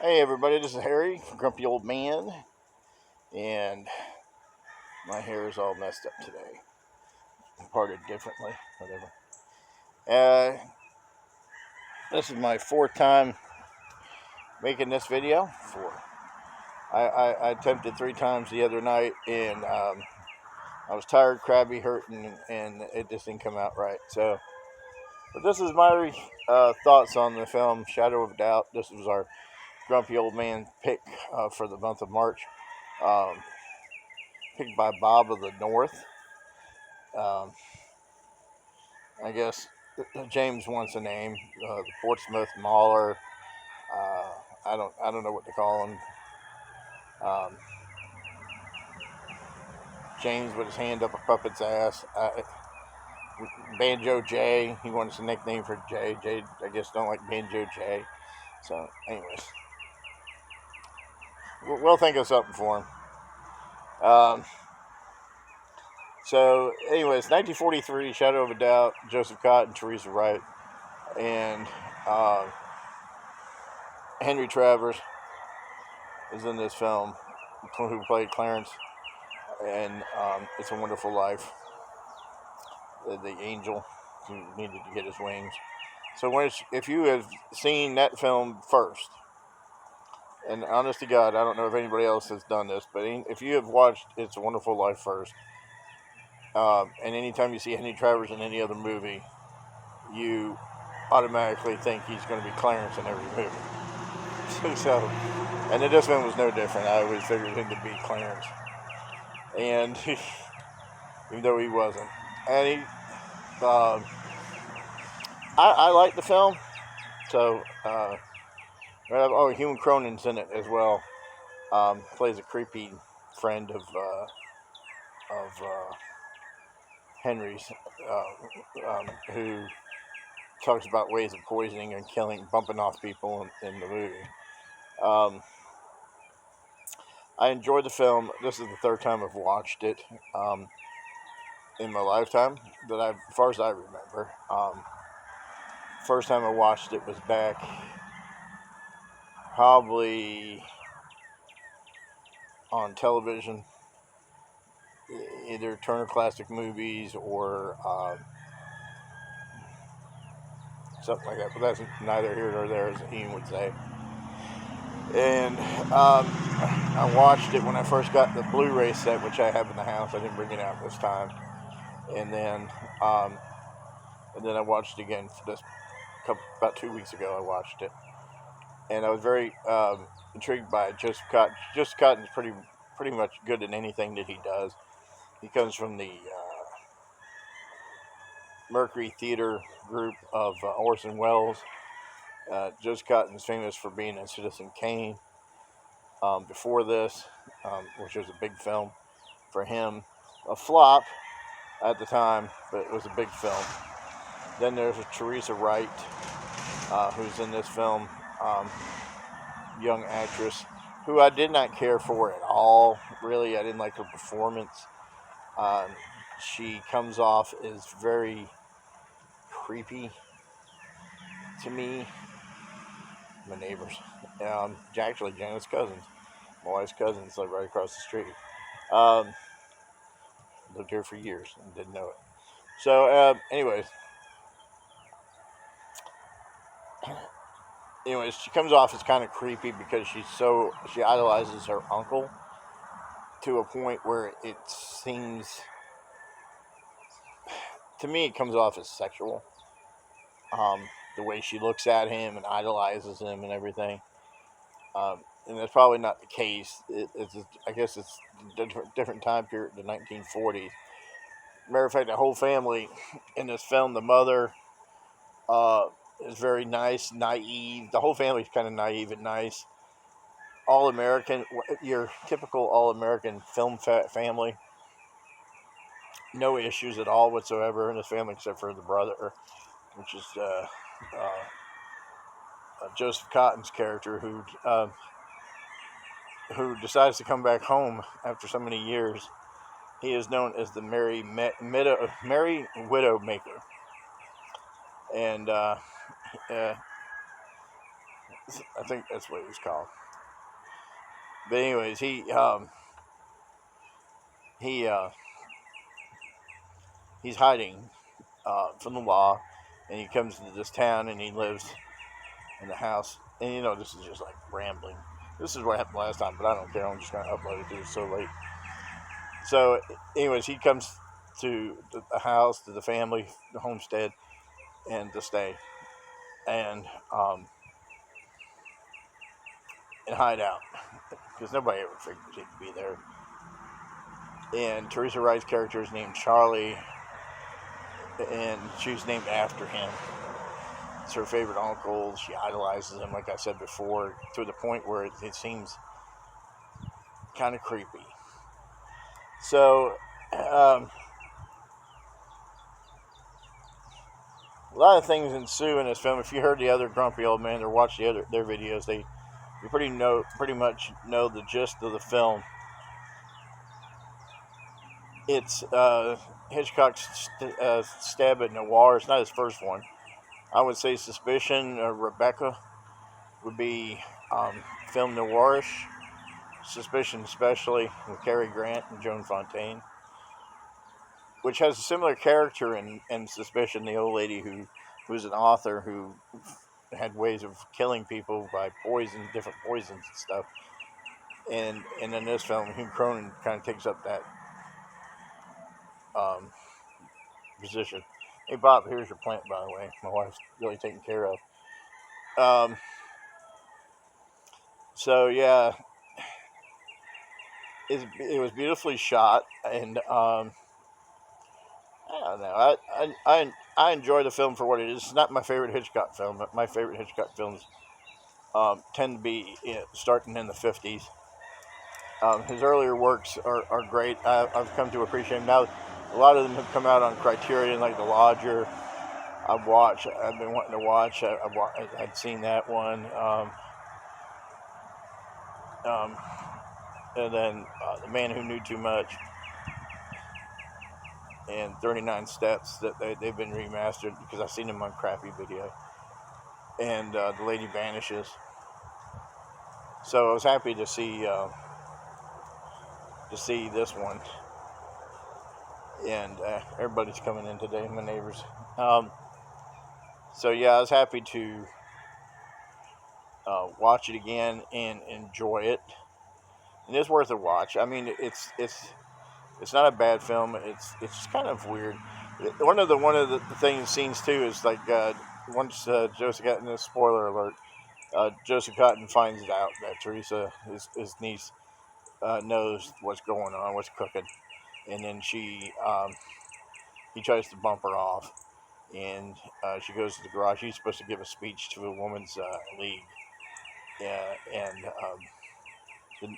Hey everybody, this is Harry, Grumpy Old Man, and my hair is all messed up today. Parted differently, whatever. This is my fourth time making this video. I attempted 3 times the other night, and I was tired, crabby, hurting, and it just didn't come out right. But this is my thoughts on the film Shadow of Doubt. This was our Grumpy Old Man pick for the month of March. Um, Picked by Bob of the North. Um, I guess James wants a name. The Portsmouth Mauler. I don't know what to call him. Um, James with his hand up a puppet's ass. Banjo J. He wants a nickname for Jay. Jay, I guess, don't like Banjo J. So, anyways, we'll think of something for him. Anyways, 1943, Shadow of a Doubt, Joseph Cotton, Teresa Wright, and Henry Travers is in this film, who played Clarence, and It's a Wonderful Life, the angel who needed to get his wings. So if you have seen that film first, and honest to God, I don't know if anybody else has done this, but if you have watched It's a Wonderful Life first, and anytime you see Henry Travers in any other movie, you automatically think he's going to be Clarence in every movie. And this one was no different. I always figured him to be Clarence, and even though he wasn't, and I like the film. So, Human Cronin's in it as well. Plays a creepy friend of Henry's, who talks about ways of poisoning and killing, bumping off people in the movie. I enjoyed the film. This is the third time I've watched it in my lifetime, as far as I remember. First time I watched it was back probably on television, either Turner Classic Movies or something like that. But that's neither here nor there, as Ian would say. And I watched it when I first got the Blu-ray set, which I have in the house. I didn't bring it out this time. And then I watched it again for about 2 weeks ago. I watched it, and I was very intrigued by it. Joseph Cotton. Joseph Cotton's pretty much good in anything that he does. He comes from the Mercury Theater group of Orson Welles. Joseph Cotton's famous for being in Citizen Kane. Before this, which was a big film for him, a flop at the time, but it was a big film. Then there's Teresa Wright, who's in this film, young actress, who I did not care for at all. Really, I didn't like her performance. She comes off as very creepy to me. My neighbors, actually Janet's cousins, my wife's cousins, live right across the street. Lived here for years and didn't know it. So, anyways, she comes off as kind of creepy because she idolizes her uncle to a point where it seems, to me, it comes off as sexual. The way she looks at him and idolizes him and everything. And that's probably not the case. I guess it's a different time period, the 1940s. Matter of fact, the whole family in this film, the mother is very nice, naive. The whole family's kind of naive and nice. All American, your typical all American film family. No issues at all whatsoever in this family except for the brother, which is Joseph Cotton's character, who decides to come back home after so many years. He is known as the Merry Widow Maker. And I think that's what he was called. But anyways, he he's hiding from the law, and he comes to this town, and he lives in the house. And this is just like rambling. This is what happened last time, but I don't care. I'm just gonna upload it because it's so late. So, anyways, he comes to the house, to the family, the homestead, and to stay, and and hide out because nobody ever figured he'd be there. And Teresa Wright's character is named Charlie, and she's named after him. It's her favorite uncle. She idolizes him, like I said before, to the point where it seems kind of creepy. So, a lot of things ensue in this film. If you heard the other grumpy old man or watched their videos, you pretty much know the gist of the film. It's Hitchcock's stab at noir. It's not his first one. I would say Suspicion, Rebecca would be film noirish. Suspicion, especially with Cary Grant and Joan Fontaine, which has a similar character in Suspicion, the old lady who's an author who had ways of killing people by different poisons and stuff. And in this film, Hugh Cronin kind of takes up that position. Hey Bob, here's your plant, by the way. My wife's really taking care of. So yeah, it was beautifully shot, and I don't know. I enjoy the film for what it is. It's not my favorite Hitchcock film, but my favorite Hitchcock films tend to be starting in the 50s. His earlier works are great. I've come to appreciate them. Now, a lot of them have come out on Criterion, like The Lodger. I've been wanting to watch. I'd seen that one. And then The Man Who Knew Too Much and 39 Steps, that they've been remastered because I've seen them on crappy video. And The Lady Vanishes. So I was happy to see this one. And everybody's coming in today, my neighbors. So yeah, I was happy to watch it again and enjoy it. And it's worth a watch. I mean, it's not a bad film. It's just kind of weird. One of the scenes too is like once Joseph got in this spoiler alert, Joseph Cotton finds out that Teresa, his niece, knows what's going on, what's cooking, and then he tries to bump her off, and she goes to the garage. She's supposed to give a speech to a women's league, and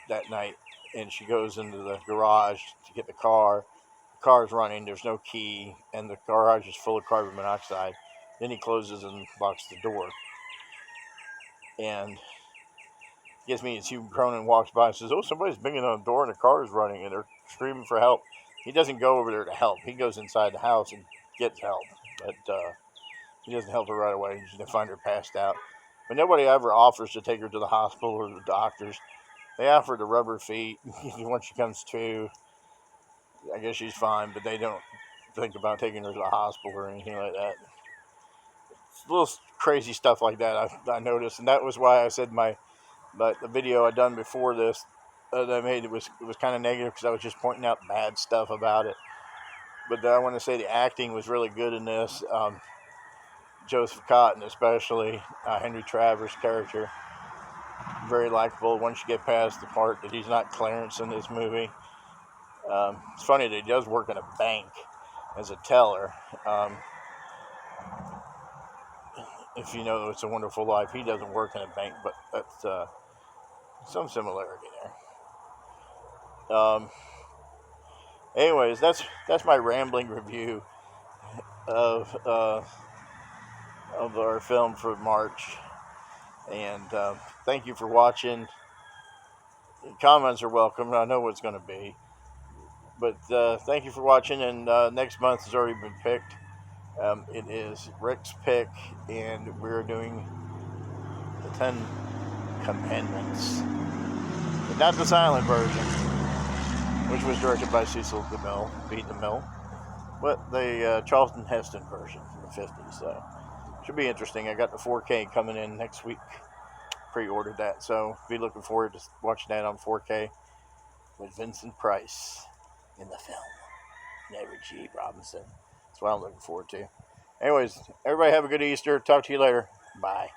that night, and she goes into the garage to get the car. The car's running. There's no key, and the garage is full of carbon monoxide. Then he closes and locks the door, and gets me as Hugh Cronin walks by and says, "Oh, somebody's banging on the door and the car is running and they're screaming for help." He doesn't go over there to help. He goes inside the house and gets help, but he doesn't help her right away. They find her passed out. But nobody ever offers to take her to the hospital or the doctors. They offer to rub her feet once she comes to. I guess she's fine, but they don't think about taking her to the hospital or anything like that. It's little crazy stuff like that I noticed, and that was why I said but the video I done before this that I made, it was kind of negative because I was just pointing out bad stuff about it. But I want to say the acting was really good in this. Joseph Cotton, especially Henry Travers' character, very likable. Once you get past the part that he's not Clarence in this movie, it's funny that he does work in a bank as a teller. If you know It's a Wonderful Life, he doesn't work in a bank, but that's some similarity there. Anyways, that's my rambling review of our film for March, and thank you for watching. Comments are welcome. I know what it's going to be, but thank you for watching. And next month has already been picked. It is Rick's pick, and we're doing Ten Commandments. But not the silent version, which was directed by Cecil DeMille, but the Charlton Heston version from the 50s. So, should be interesting. I got the 4K coming in next week. Pre-ordered that, so be looking forward to watching that on 4K with Vincent Price in the film. And Edward G. Robinson. That's what I'm looking forward to. Anyways, everybody have a good Easter. Talk to you later. Bye.